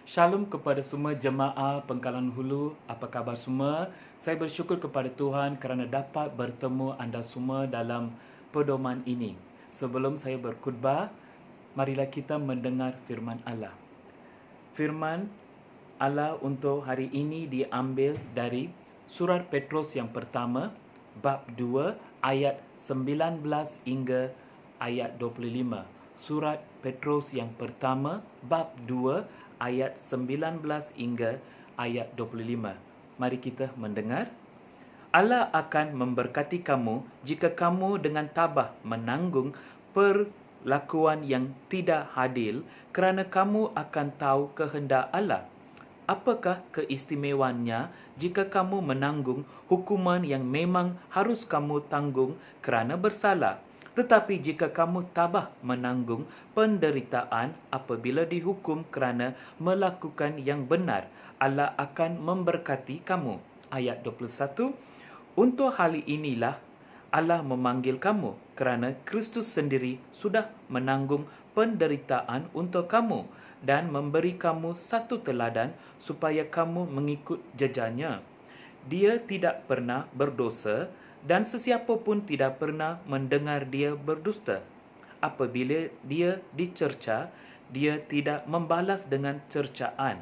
Shalom kepada semua jemaah Pengkalan Hulu. Apa khabar semua? Saya bersyukur kepada Tuhan kerana dapat bertemu anda semua dalam pedoman ini. Sebelum saya berkhutbah, marilah kita mendengar firman Allah. Firman Allah untuk hari ini diambil dari surat Petrus yang pertama, bab 2, ayat 19 hingga ayat 25. Surat Petrus yang pertama, bab 2, ayat 19 hingga ayat 25. Mari kita mendengar. Allah akan memberkati kamu jika kamu dengan tabah menanggung perlakuan yang tidak adil, kerana kamu akan tahu kehendak Allah. Apakah keistimewaannya jika kamu menanggung hukuman yang memang harus kamu tanggung kerana bersalah? Tetapi jika kamu tabah menanggung penderitaan apabila dihukum kerana melakukan yang benar, Allah akan memberkati kamu. Ayat 21, untuk hal inilah Allah memanggil kamu kerana Kristus sendiri sudah menanggung penderitaan untuk kamu dan memberi kamu satu teladan supaya kamu mengikut jejaknya. Dia tidak pernah berdosa dan sesiapa pun tidak pernah mendengar dia berdusta. Apabila dia dicerca, dia tidak membalas dengan cercaan.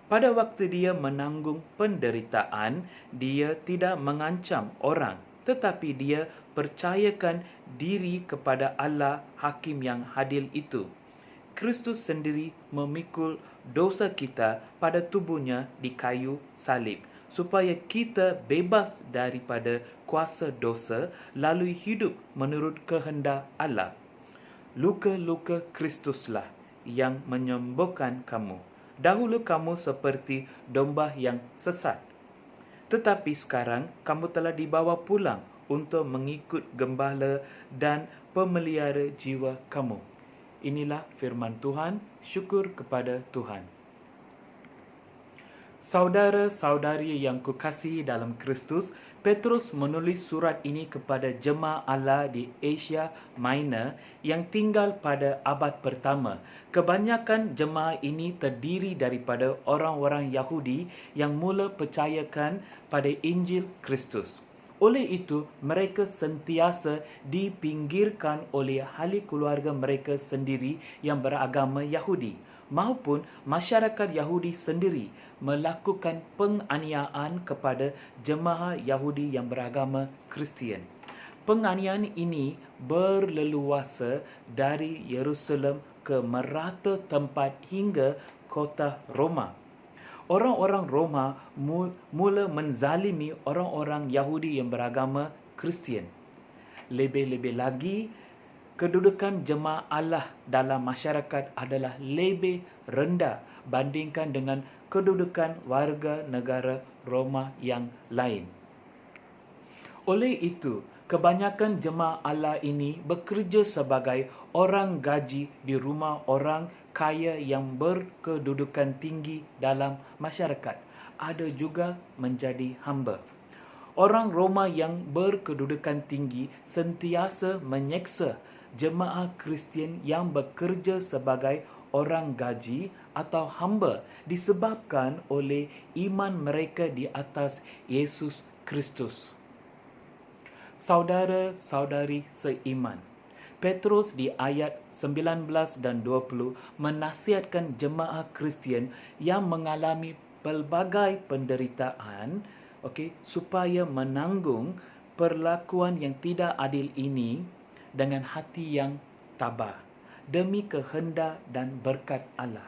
Pada waktu dia menanggung penderitaan, dia tidak mengancam orang, tetapi dia percayakan diri kepada Allah Hakim yang adil itu. Kristus sendiri memikul dosa kita pada tubuhnya di kayu salib, supaya kita bebas daripada kuasa dosa, lalu hidup menurut kehendak Allah. Luka-luka Kristuslah yang menyembuhkan kamu. Dahulu kamu seperti domba yang sesat, tetapi sekarang kamu telah dibawa pulang untuk mengikut gembala dan pemelihara jiwa kamu. Inilah firman Tuhan. Syukur kepada Tuhan. Saudara-saudari yang kukasihi dalam Kristus, Petrus menulis surat ini kepada jemaah Allah di Asia Minor yang tinggal pada abad pertama. Kebanyakan jemaah ini terdiri daripada orang-orang Yahudi yang mula percayakan pada Injil Kristus. Oleh itu, mereka sentiasa dipinggirkan oleh ahli keluarga mereka sendiri yang beragama Yahudi, maupun masyarakat Yahudi sendiri melakukan penganiayaan kepada jemaah Yahudi yang beragama Kristian. Penganiayaan ini berleluasa dari Yerusalem ke merata tempat hingga kota Roma. Orang-orang Roma mula menzalimi orang-orang Yahudi yang beragama Kristian. Lebih-lebih lagi, kedudukan jemaah Allah dalam masyarakat adalah lebih rendah bandingkan dengan kedudukan warga negara Roma yang lain. Oleh itu, kebanyakan jemaah Allah ini bekerja sebagai orang gaji di rumah orang kaya yang berkedudukan tinggi dalam masyarakat. Ada juga menjadi hamba. Orang Roma yang berkedudukan tinggi sentiasa menyeksa jemaah Kristian yang bekerja sebagai orang gaji atau hamba disebabkan oleh iman mereka di atas Yesus Kristus. Saudara-saudari seiman, Petrus di ayat 19 dan 20 menasihatkan jemaah Kristian yang mengalami pelbagai penderitaan, supaya menanggung perlakuan yang tidak adil ini dengan hati yang tabah demi kehendak dan berkat Allah.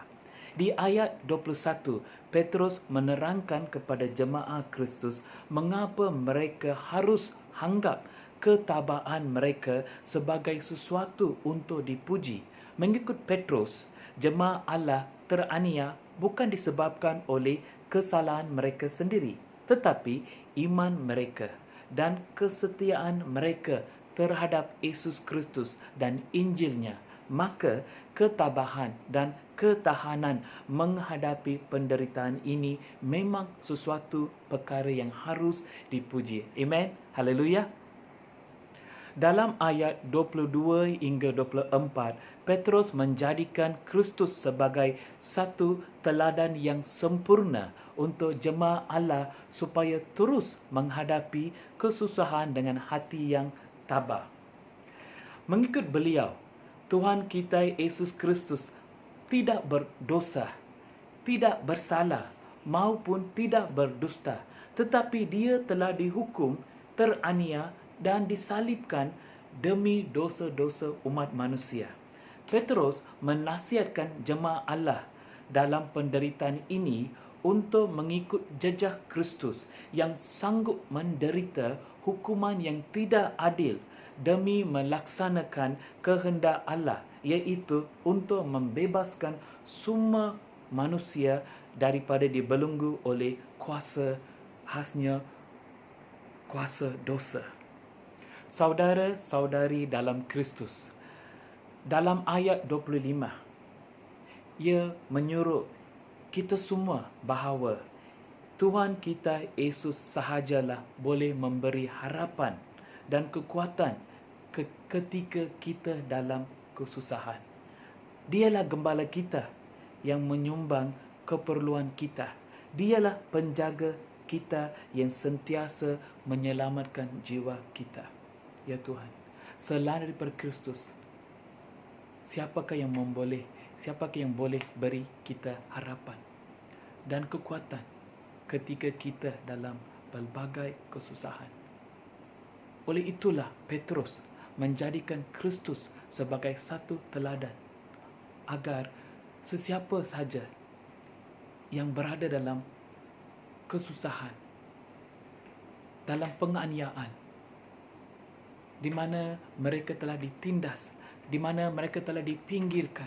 Di ayat 21, Petrus menerangkan kepada jemaah Kristus mengapa mereka harus anggap ketabahan mereka sebagai sesuatu untuk dipuji. Mengikut Petrus, jemaah Allah teraniaya bukan disebabkan oleh kesalahan mereka sendiri, tetapi iman mereka dan kesetiaan mereka terhadap Yesus Kristus dan Injilnya. Maka ketabahan dan ketahanan menghadapi penderitaan ini memang sesuatu perkara yang harus dipuji. Amen. Haleluya. Dalam ayat 22 hingga 24, Petrus menjadikan Kristus sebagai satu teladan yang sempurna untuk jemaah Allah supaya terus menghadapi kesusahan dengan hati yang tabah. Mengikut beliau, Tuhan kita Yesus Kristus tidak berdosa, tidak bersalah maupun tidak berdusta, tetapi dia telah dihukum, teraniaya dan disalibkan demi dosa-dosa umat manusia. Petrus menasihatkan jemaah Allah dalam penderitaan ini untuk mengikut jejak Kristus yang sanggup menderita hukuman yang tidak adil demi melaksanakan kehendak Allah, iaitu untuk membebaskan semua manusia daripada dibelenggu oleh kuasa dosa. Saudara-saudari dalam Kristus, dalam ayat 25, ia menyuruh kita semua bahawa Tuhan kita Yesus sahajalah boleh memberi harapan dan kekuatan ketika kita dalam kesusahan. Dialah gembala kita yang menyumbang keperluan kita. Dialah penjaga kita yang sentiasa menyelamatkan jiwa kita. Ya Tuhan, selain daripada Kristus, siapakah yang boleh beri kita harapan dan kekuatan ketika kita dalam pelbagai kesusahan? Oleh itulah Petrus menjadikan Kristus sebagai satu teladan agar sesiapa sahaja yang berada dalam kesusahan, dalam penganiayaan, di mana mereka telah ditindas, di mana mereka telah dipinggirkan,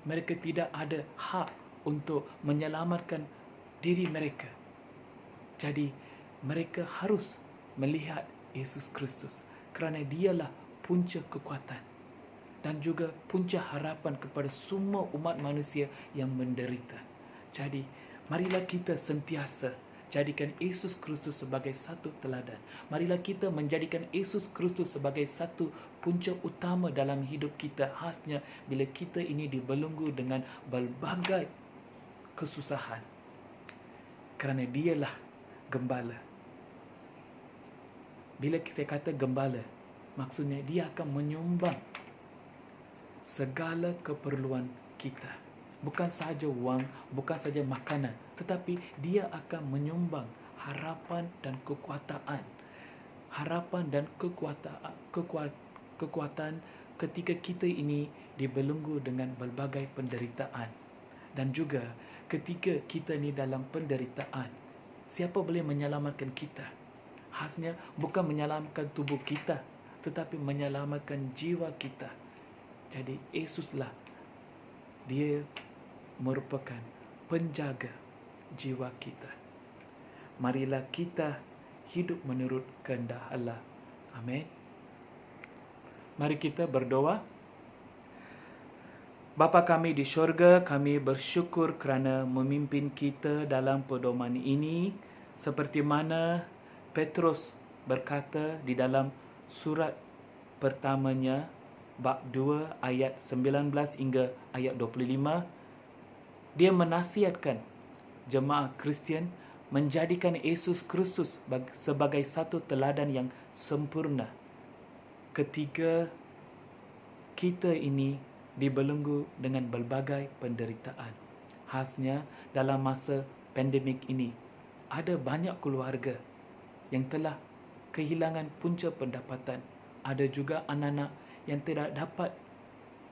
mereka tidak ada hak untuk menyelamatkan diri mereka. Jadi mereka harus melihat Yesus Kristus, kerana dialah punca kekuatan dan juga punca harapan kepada semua umat manusia yang menderita. Jadi marilah kita sentiasa jadikan Yesus Kristus sebagai satu teladan. Marilah kita menjadikan Yesus Kristus sebagai satu punca utama dalam hidup kita, khasnya bila kita ini dibelenggu dengan berbagai kesusahan. Kerana dialah gembala. Bila kita kata gembala, maksudnya dia akan menyumbang segala keperluan kita. Bukan sahaja wang, bukan sahaja makanan, tetapi dia akan menyumbang harapan dan kekuatan. Harapan dan kekuatan ketika kita ini dibelenggu dengan berbagai penderitaan. Dan juga ketika kita ini dalam penderitaan, siapa boleh menyelamatkan kita? Khasnya bukan menyelamatkan tubuh kita, tetapi menyelamatkan jiwa kita. Jadi Yesuslah, dia merupakan penjaga jiwa kita. Marilah kita hidup menurut kehendak Allah. Amin. Mari kita berdoa. Bapa kami di syurga, kami bersyukur kerana memimpin kita dalam pedoman ini, seperti mana Petrus berkata di dalam surat pertamanya bab 2 ayat 19 hingga ayat 25. Dia menasihatkan jemaah Kristian menjadikan Yesus Kristus sebagai satu teladan yang sempurna ketika kita ini dibelenggu dengan berbagai penderitaan. Khasnya dalam masa pandemik ini, ada banyak keluarga yang telah kehilangan punca pendapatan. Ada juga anak-anak yang tidak dapat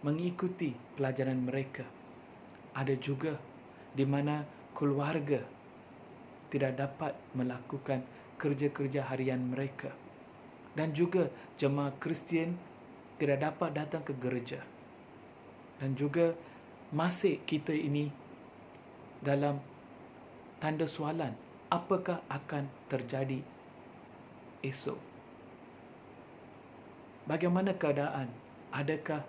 mengikuti pelajaran mereka. Ada juga di mana keluarga tidak dapat melakukan kerja-kerja harian mereka. Dan juga jemaah Kristian tidak dapat datang ke gereja. Dan juga masih kita ini dalam tanda soalan, apakah akan terjadi esok? Bagaimana keadaan? Adakah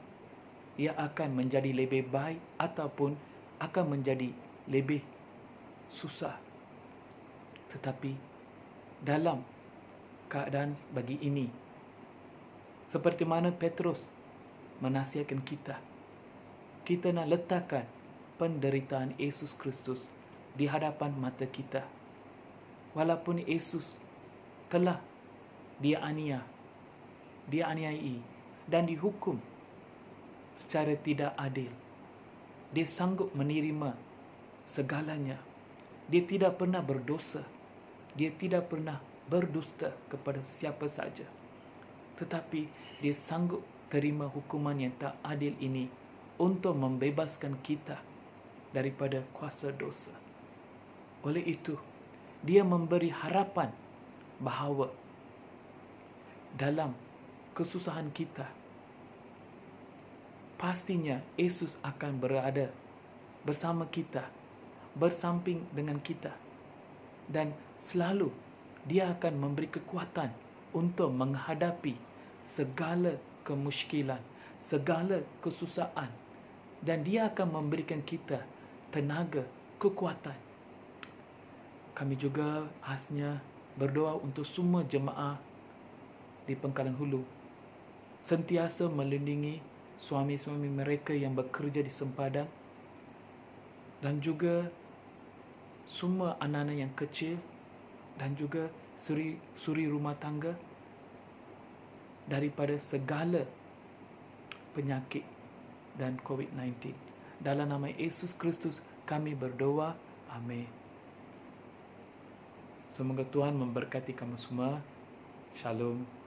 ia akan menjadi lebih baik ataupun akan menjadi lebih susah? Tetapi dalam keadaan bagi ini, Seperti mana Petrus menasihatkan kita. Kita nak letakkan penderitaan Yesus Kristus di hadapan mata kita. Walaupun Yesus telah dianiayai dan dihukum secara tidak adil, dia sanggup menerima segalanya. Dia tidak pernah berdosa. Dia tidak pernah berdusta kepada siapa saja. Tetapi dia sanggup terima hukuman yang tak adil ini untuk membebaskan kita daripada kuasa dosa. Oleh itu, dia memberi harapan bahawa dalam kesusahan kita, pastinya Yesus akan berada bersama kita, bersamping dengan kita, dan selalu dia akan memberi kekuatan untuk menghadapi segala kemusykilan, segala kesusahan, dan dia akan memberikan kita tenaga, kekuatan. Kami juga khasnya berdoa untuk semua jemaah di Pangkalan Hulu, sentiasa melindungi suami-suami mereka yang bekerja di sempadan, dan juga semua anak-anak yang kecil, dan juga suri rumah tangga daripada segala penyakit dan COVID-19. Dalam nama Yesus Kristus kami berdoa. Amin. Semoga Tuhan memberkati kamu semua. Shalom.